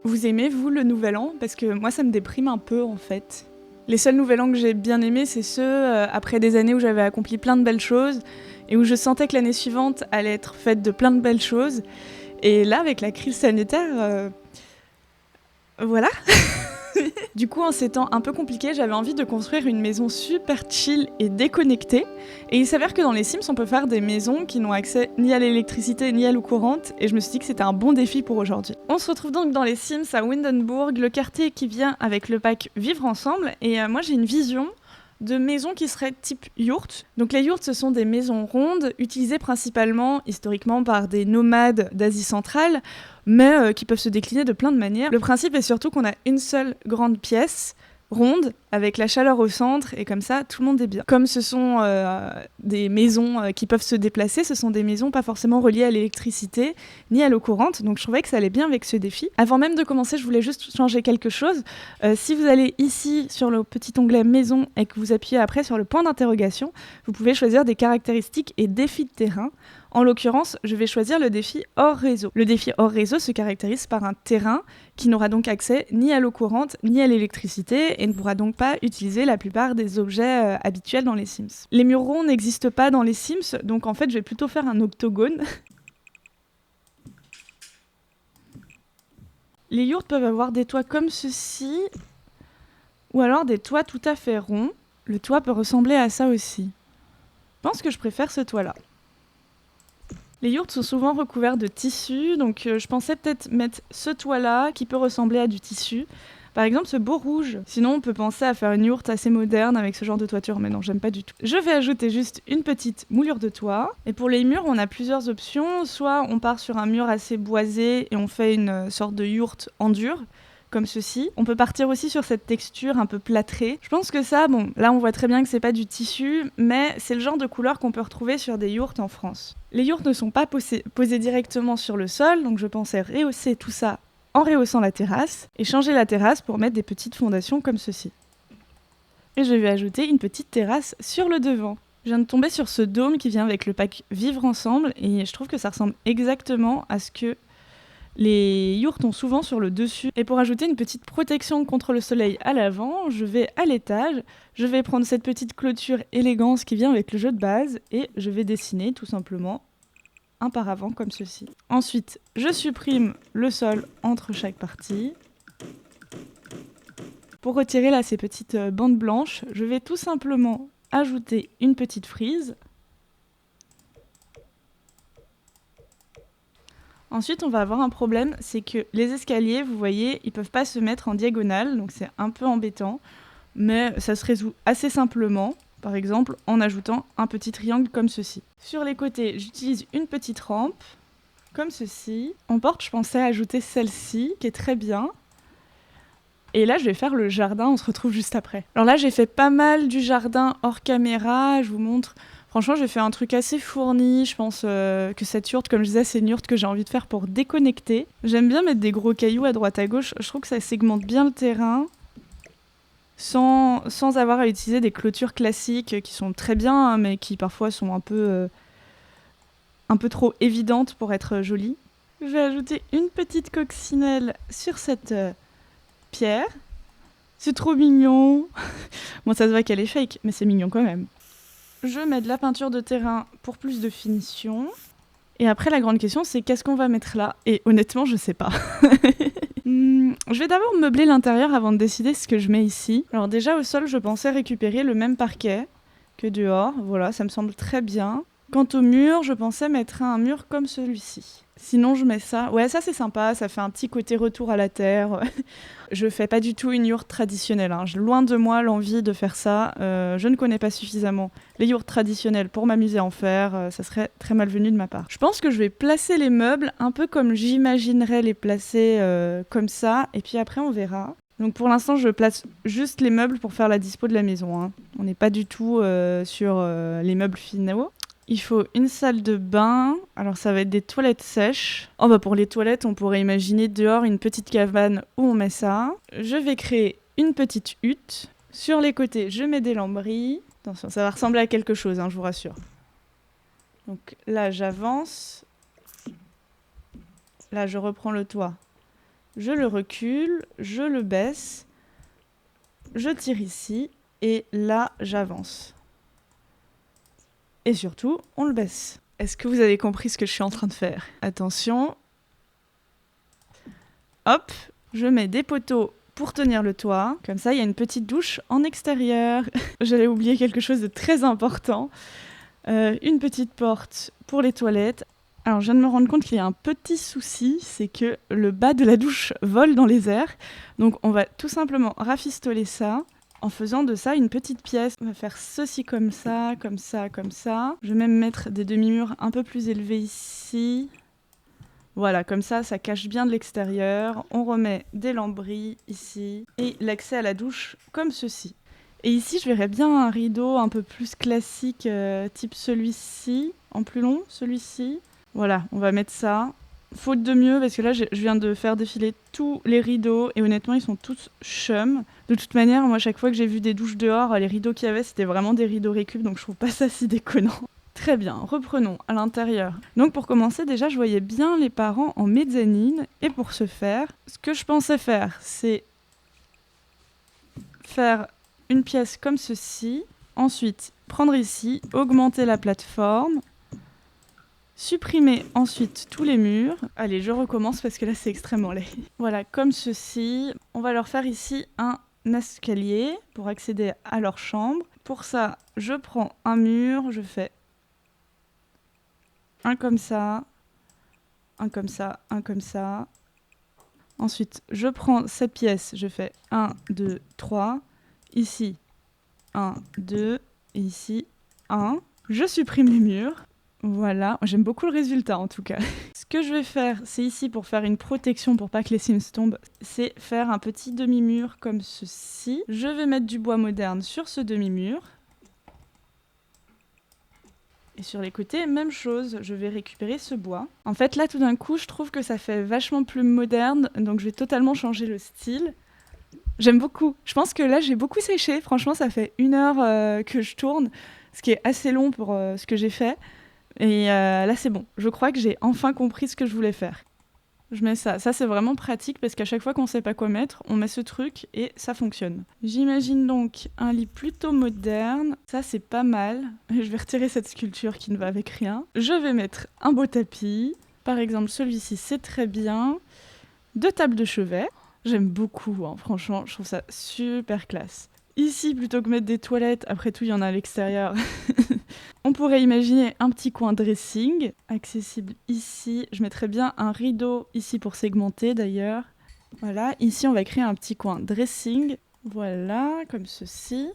Vous aimez, vous, le Nouvel An? Parce que moi, ça me déprime un peu, en fait. Les seuls Nouvel An que j'ai bien aimés, c'est ceux après des années où j'avais accompli plein de belles choses et où je sentais que l'année suivante allait être faite de plein de belles choses. Et là, avec la crise sanitaire, voilà. Du coup, en ces temps un peu compliqués, j'avais envie de construire une maison super chill et déconnectée. Et il s'avère que dans les Sims, on peut faire des maisons qui n'ont accès ni à l'électricité ni à l'eau courante. Et je me suis dit que c'était un bon défi pour aujourd'hui. On se retrouve donc dans les Sims à Windenburg, le quartier qui vient avec le pack Vivre Ensemble. Et moi, j'ai une vision de maisons qui seraient type yurt. Donc les yurts, ce sont des maisons rondes, utilisées principalement, historiquement, par des nomades d'Asie centrale, mais qui peuvent se décliner de plein de manières. Le principe est surtout qu'on a une seule grande pièce, ronde, avec la chaleur au centre, et comme ça, tout le monde est bien. Comme ce sont des maisons qui peuvent se déplacer, ce sont des maisons pas forcément reliées à l'électricité, ni à l'eau courante, donc je trouvais que ça allait bien avec ce défi. Avant même de commencer, je voulais juste changer quelque chose. Si vous allez ici, sur le petit onglet Maison, et que vous appuyez après sur le point d'interrogation, vous pouvez choisir des caractéristiques et défis de terrain. En l'occurrence, je vais choisir le défi hors réseau. Le défi hors réseau se caractérise par un terrain qui n'aura donc accès ni à l'eau courante ni à l'électricité et ne pourra donc pas utiliser la plupart des objets habituels dans les Sims. Les murs ronds n'existent pas dans les Sims, donc en fait je vais plutôt faire un octogone. Les yurts peuvent avoir des toits comme ceci, ou alors des toits tout à fait ronds. Le toit peut ressembler à ça aussi. Je pense que je préfère ce toit-là. Les yurts sont souvent recouverts de tissu, donc je pensais peut-être mettre ce toit-là qui peut ressembler à du tissu. Par exemple, ce beau rouge. Sinon, on peut penser à faire une yourte assez moderne avec ce genre de toiture, mais non, j'aime pas du tout. Je vais ajouter juste une petite moulure de toit. Et pour les murs, on a plusieurs options. Soit on part sur un mur assez boisé et on fait une sorte de yourte en dur, comme ceci. On peut partir aussi sur cette texture un peu plâtrée. Je pense que ça, bon, là on voit très bien que c'est pas du tissu, mais c'est le genre de couleur qu'on peut retrouver sur des yourtes en France. Les yourtes ne sont pas posées directement sur le sol, donc je pensais rehausser tout ça en rehaussant la terrasse, et changer la terrasse pour mettre des petites fondations comme ceci. Et je vais ajouter une petite terrasse sur le devant. Je viens de tomber sur ce dôme qui vient avec le pack Vivre Ensemble, et je trouve que ça ressemble exactement à ce que les yurts ont souvent sur le dessus. Et pour ajouter une petite protection contre le soleil à l'avant, je vais à l'étage, je vais prendre cette petite clôture élégance qui vient avec le jeu de base et je vais dessiner tout simplement un paravent comme ceci. Ensuite, je supprime le sol entre chaque partie. Pour retirer là ces petites bandes blanches, je vais tout simplement ajouter une petite frise. Ensuite, on va avoir un problème, c'est que les escaliers, vous voyez, ils peuvent pas se mettre en diagonale, donc c'est un peu embêtant, mais ça se résout assez simplement, par exemple en ajoutant un petit triangle comme ceci. Sur les côtés, j'utilise une petite rampe, comme ceci. En porte, je pensais ajouter celle-ci, qui est très bien. Et là, je vais faire le jardin, on se retrouve juste après. Alors là, j'ai fait pas mal du jardin hors caméra, je vous montre. Franchement, j'ai fait un truc assez fourni. Je pense que cette yourte, comme je disais, c'est une yourte que j'ai envie de faire pour déconnecter. J'aime bien mettre des gros cailloux à droite à gauche. Je trouve que ça segmente bien le terrain sans avoir à utiliser des clôtures classiques qui sont très bien, hein, mais qui parfois sont un peu trop évidentes pour être jolies. Je vais ajouter une petite coccinelle sur cette pierre. C'est trop mignon. Bon, ça se voit qu'elle est fake, mais c'est mignon quand même. Je mets de la peinture de terrain pour plus de finition. Et après, la grande question, c'est qu'est-ce qu'on va mettre là? Et honnêtement, je sais pas. Je vais d'abord meubler l'intérieur avant de décider ce que je mets ici. Alors déjà, au sol, je pensais récupérer le même parquet que dehors. Voilà, ça me semble très bien. Quant au mur, je pensais mettre un mur comme celui-ci. Sinon, je mets ça. Ouais, ça c'est sympa, ça fait un petit côté retour à la terre. Je fais pas du tout une yourte traditionnelle, hein. Loin de moi l'envie de faire ça. Je ne connais pas suffisamment les yourtes traditionnelles pour m'amuser à en faire. Ça serait très malvenu de ma part. Je pense que je vais placer les meubles un peu comme j'imaginerais les placer comme ça. Et puis après, on verra. Donc pour l'instant, je place juste les meubles pour faire la dispo de la maison, hein. On n'est pas du tout sur les meubles finaux. Il faut une salle de bain. Alors ça va être des toilettes sèches. Oh bah pour les toilettes, on pourrait imaginer dehors une petite cabane où on met ça. Je vais créer une petite hutte. Sur les côtés, je mets des lambris. Attention, ça va ressembler à quelque chose, hein, je vous rassure. Donc là, j'avance. Là, je reprends le toit Je le recule, je le baisse, je tire ici et là j'avance. Et surtout, on le baisse. Est-ce que vous avez compris ce que je suis en train de faire? Attention. Hop, je mets des poteaux pour tenir le toit. Comme ça, il y a une petite douche en extérieur. J'allais oublier quelque chose de très important. Une petite porte pour les toilettes. Alors, je viens de me rendre compte qu'il y a un petit souci, c'est que le bas de la douche vole dans les airs. Donc, on va tout simplement rafistoler ça en faisant de ça une petite pièce. On va faire ceci comme ça, comme ça, comme ça. Je vais même mettre des demi-murs un peu plus élevés ici. Voilà, comme ça cache bien de l'extérieur. On remet des lambris ici et l'accès à la douche comme ceci. Et ici, je verrais bien un rideau un peu plus classique, type celui-ci, en plus long, celui-ci. Voilà, on va mettre ça. Faute de mieux, parce que là, je viens de faire défiler tous les rideaux et honnêtement, ils sont tous chum. De toute manière, moi, chaque fois que j'ai vu des douches dehors, les rideaux qu'il y avait, c'était vraiment des rideaux récup, donc je trouve pas ça si déconnant. Très bien, reprenons à l'intérieur. Donc pour commencer, déjà, je voyais bien les parents en mezzanine. Et pour ce faire, ce que je pensais faire, c'est faire une pièce comme ceci. Ensuite, prendre ici, augmenter la plateforme. Supprimer ensuite tous les murs. Allez, je recommence parce que là, c'est extrêmement laid. Voilà, comme ceci. On va leur faire ici un escalier pour accéder à leur chambre. Pour ça, je prends un mur, je fais un comme ça, un comme ça, un comme ça. Ensuite, je prends cette pièce, je fais 1, 2, 3. Ici, 1, 2. Et ici, 1. Je supprime les murs. Voilà, j'aime beaucoup le résultat en tout cas. Ce que je vais faire, c'est ici pour faire une protection pour pas que les Sims tombent, c'est faire un petit demi-mur comme ceci. Je vais mettre du bois moderne sur ce demi-mur. Et sur les côtés, même chose, je vais récupérer ce bois. En fait, là, tout d'un coup, je trouve que ça fait vachement plus moderne, donc je vais totalement changer le style. J'aime beaucoup. Je pense que là, j'ai beaucoup séché. Franchement, ça fait 1 heure que je tourne, ce qui est assez long pour ce que j'ai fait. Et là, c'est bon. Je crois que j'ai enfin compris ce que je voulais faire. Je mets ça. Ça, c'est vraiment pratique parce qu'à chaque fois qu'on sait pas quoi mettre, on met ce truc et ça fonctionne. J'imagine donc un lit plutôt moderne. Ça, c'est pas mal. Je vais retirer cette sculpture qui ne va avec rien. Je vais mettre un beau tapis. Par exemple, celui-ci, c'est très bien. 2 tables de chevet. J'aime beaucoup, hein. Franchement, je trouve ça super classe. Ici, plutôt que mettre des toilettes, après tout, il y en a à l'extérieur. On pourrait imaginer un petit coin dressing, accessible ici. Je mettrais bien un rideau ici pour segmenter d'ailleurs. Voilà, ici on va créer un petit coin dressing. Voilà, comme ceci.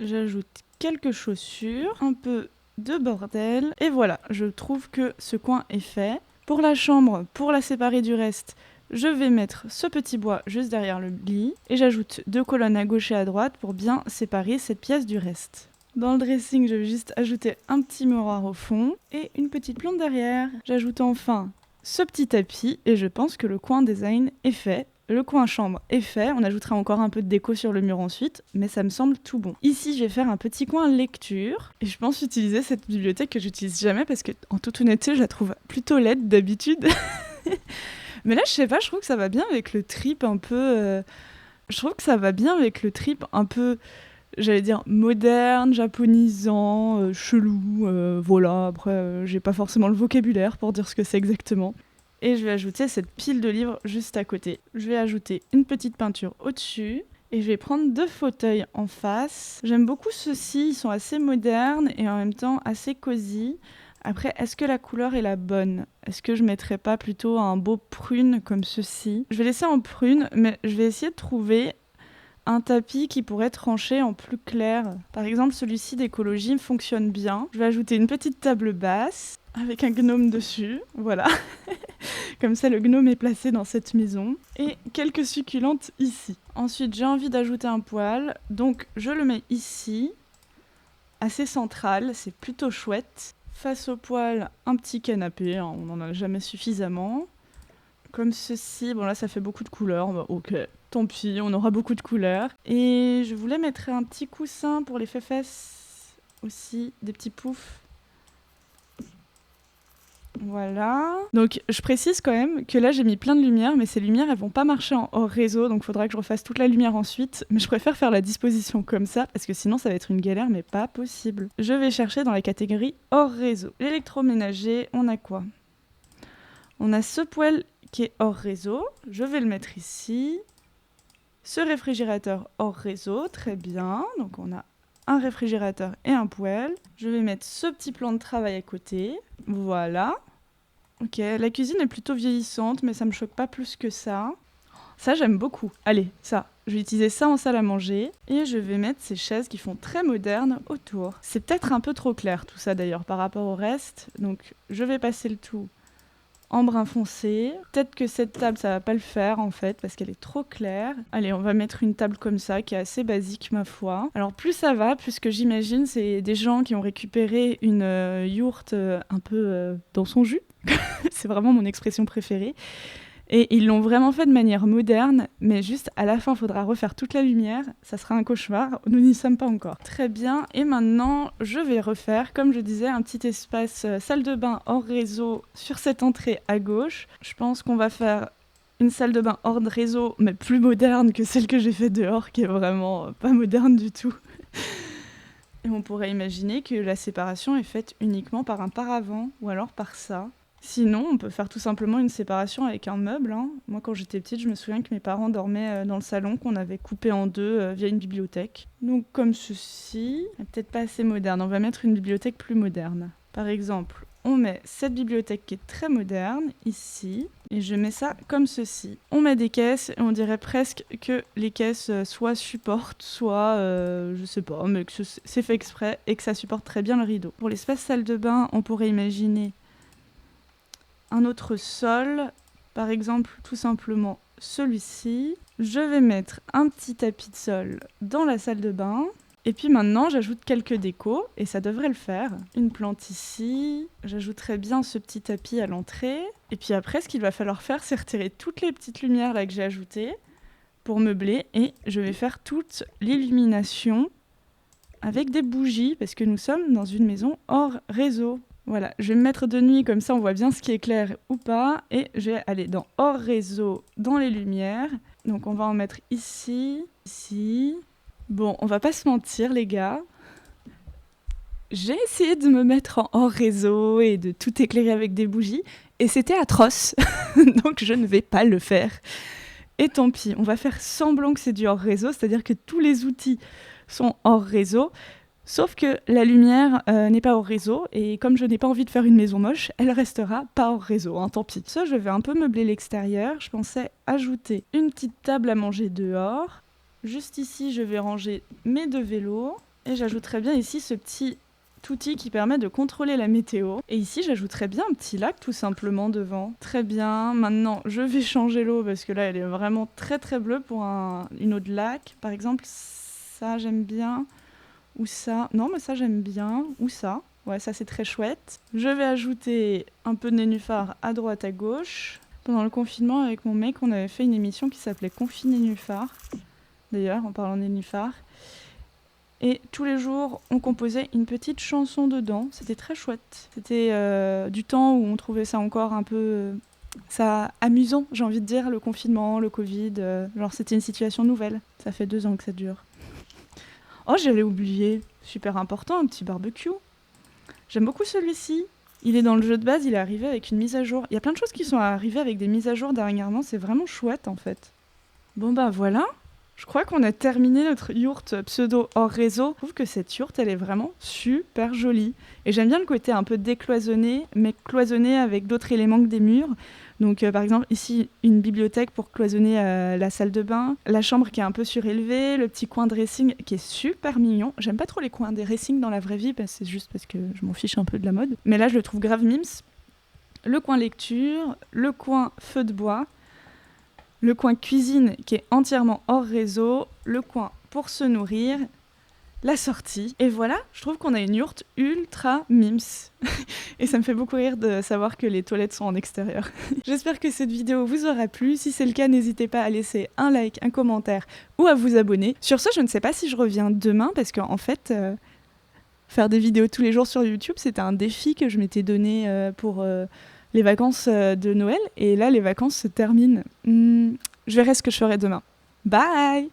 J'ajoute quelques chaussures, un peu de bordel. Et voilà, je trouve que ce coin est fait. Pour la chambre, pour la séparer du reste, je vais mettre ce petit bois juste derrière le lit. Et j'ajoute 2 colonnes à gauche et à droite pour bien séparer cette pièce du reste. Dans le dressing, je vais juste ajouter un petit miroir au fond et une petite plante derrière. J'ajoute enfin ce petit tapis et je pense que le coin design est fait. Le coin chambre est fait. On ajoutera encore un peu de déco sur le mur ensuite, mais ça me semble tout bon. Ici, je vais faire un petit coin lecture et je pense utiliser cette bibliothèque que j'utilise jamais parce que, en toute honnêteté, je la trouve plutôt laide d'habitude. Mais là, je sais pas, je trouve que ça va bien avec le trip un peu... Je trouve que ça va bien avec le trip un peu... J'allais dire moderne, japonisant, chelou, voilà. Après, j'ai pas forcément le vocabulaire pour dire ce que c'est exactement. Et je vais ajouter cette pile de livres juste à côté. Je vais ajouter une petite peinture au-dessus. Et je vais prendre 2 fauteuils en face. J'aime beaucoup ceux-ci, ils sont assez modernes et en même temps assez cosy. Après, est-ce que la couleur est la bonne? Est-ce que je mettrais pas plutôt un beau prune comme ceci? Je vais laisser en prune, mais je vais essayer de trouver un tapis qui pourrait trancher en plus clair. Par exemple, celui-ci d'écologie fonctionne bien. Je vais ajouter une petite table basse avec un gnome dessus. Voilà. Comme ça, le gnome est placé dans cette maison. Et quelques succulentes ici. Ensuite, j'ai envie d'ajouter un poêle. Donc, je le mets ici. Assez central. C'est plutôt chouette. Face au poêle, un petit canapé. On n'en a jamais suffisamment. Comme ceci. Bon, là, ça fait beaucoup de couleurs. Bah, ok. Tant pis, on aura beaucoup de couleurs. Et je voulais mettre un petit coussin pour les fesses aussi, des petits poufs. Voilà. Donc je précise quand même que là j'ai mis plein de lumière, mais ces lumières elles vont pas marcher en hors réseau, donc il faudra que je refasse toute la lumière ensuite. Mais je préfère faire la disposition comme ça, parce que sinon ça va être une galère, mais pas possible. Je vais chercher dans la catégorie hors réseau. L'électroménager, on a quoi? On a ce poêle qui est hors réseau, je vais le mettre ici. Ce réfrigérateur hors réseau, très bien. Donc on a un réfrigérateur et un poêle. Je vais mettre ce petit plan de travail à côté. Voilà. Ok, la cuisine est plutôt vieillissante, mais ça me choque pas plus que ça. Ça, j'aime beaucoup. Allez, ça. Je vais utiliser ça en salle à manger. Et je vais mettre ces chaises qui font très moderne autour. C'est peut-être un peu trop clair tout ça d'ailleurs par rapport au reste. Donc je vais passer le tout en brun foncé. Peut-être que cette table, ça va pas le faire en fait, parce qu'elle est trop claire. Allez, on va mettre une table comme ça, qui est assez basique ma foi. Alors plus ça va, plus ce que j'imagine, c'est des gens qui ont récupéré une yourte un peu dans son jus. C'est vraiment mon expression préférée. Et ils l'ont vraiment fait de manière moderne, mais juste à la fin, il faudra refaire toute la lumière. Ça sera un cauchemar. Nous n'y sommes pas encore. Très bien. Et maintenant, je vais refaire, comme je disais, un petit espace salle de bain hors réseau sur cette entrée à gauche. Je pense qu'on va faire une salle de bain hors de réseau, mais plus moderne que celle que j'ai faite dehors, qui est vraiment pas moderne du tout. Et on pourrait imaginer que la séparation est faite uniquement par un paravent, ou alors par ça. Sinon, on peut faire tout simplement une séparation avec un meuble. Moi, quand j'étais petite, je me souviens que mes parents dormaient dans le salon qu'on avait coupé en deux via une bibliothèque. Donc comme ceci, peut-être pas assez moderne. On va mettre une bibliothèque plus moderne. Par exemple, on met cette bibliothèque qui est très moderne ici, et je mets ça comme ceci. On met des caisses, et on dirait presque que les caisses soit supportent, soit, je sais pas, mais que c'est fait exprès et que ça supporte très bien le rideau. Pour l'espace salle de bain, on pourrait imaginer un autre sol, par exemple tout simplement celui-ci. Je vais mettre un petit tapis de sol dans la salle de bain. Et puis maintenant, j'ajoute quelques décos, et ça devrait le faire. Une plante ici, j'ajouterai bien ce petit tapis à l'entrée. Et puis après, ce qu'il va falloir faire, c'est retirer toutes les petites lumières là que j'ai ajoutées pour meubler, et je vais faire toute l'illumination avec des bougies, parce que nous sommes dans une maison hors réseau. Voilà, je vais me mettre de nuit, comme ça on voit bien ce qui est clair ou pas. Et je vais aller dans hors réseau, dans les lumières. Donc on va en mettre ici, ici. Bon, on va pas se mentir les gars. J'ai essayé de me mettre en hors réseau et de tout éclairer avec des bougies. Et c'était atroce. Donc je ne vais pas le faire. Et tant pis, on va faire semblant que c'est du hors réseau. C'est-à-dire que tous les outils sont hors réseau. Sauf que la lumière n'est pas hors réseau, et comme je n'ai pas envie de faire une maison moche, elle restera pas hors réseau, tant pis. Ça, je vais un peu meubler l'extérieur. Je pensais ajouter une petite table à manger dehors. Juste ici, je vais ranger mes deux vélos, et j'ajouterai bien ici ce petit outil qui permet de contrôler la météo. Et ici, j'ajouterai bien un petit lac tout simplement devant. Très bien, maintenant je vais changer l'eau, parce que là, elle est vraiment très très bleue pour une eau de lac. Par exemple, ça, j'aime bien. Ou ça, non mais ça j'aime bien, ou ça, ouais ça c'est très chouette. Je vais ajouter un peu de nénuphar à droite à gauche. Pendant le confinement avec mon mec, on avait fait une émission qui s'appelait Confi Nénuphar, d'ailleurs en parlant de nénuphar. Et tous les jours on composait une petite chanson dedans, c'était très chouette. C'était du temps où on trouvait ça encore un peu ça amusant, j'ai envie de dire, le confinement, le Covid, genre c'était une situation nouvelle. Ça fait 2 ans que ça dure. Oh, j'allais oublier, super important, un petit barbecue. J'aime beaucoup celui-ci. Il est dans le jeu de base, il est arrivé avec une mise à jour. Il y a plein de choses qui sont arrivées avec des mises à jour dernièrement, c'est vraiment chouette en fait. Bon bah voilà, je crois qu'on a terminé notre yourte pseudo hors réseau. Je trouve que cette yourte, elle est vraiment super jolie. Et j'aime bien le côté un peu décloisonné, mais cloisonné avec d'autres éléments que des murs. Donc par exemple ici une bibliothèque pour cloisonner la salle de bain, la chambre qui est un peu surélevée, le petit coin dressing qui est super mignon. J'aime pas trop les coins dressing dans la vraie vie, c'est juste parce que je m'en fiche un peu de la mode. Mais là je le trouve grave mimes. Le coin lecture, le coin feu de bois, le coin cuisine qui est entièrement hors réseau, le coin pour se nourrir, la sortie. Et voilà, je trouve qu'on a une yourte ultra mimes. Et ça me fait beaucoup rire de savoir que les toilettes sont en extérieur. J'espère que cette vidéo vous aura plu. Si c'est le cas, n'hésitez pas à laisser un like, un commentaire ou à vous abonner. Sur ce, je ne sais pas si je reviens demain parce qu'en fait, Faire des vidéos tous les jours sur YouTube, c'était un défi que je m'étais donné pour les vacances de Noël. Et là, les vacances se terminent. Je verrai ce que je ferai demain. Bye!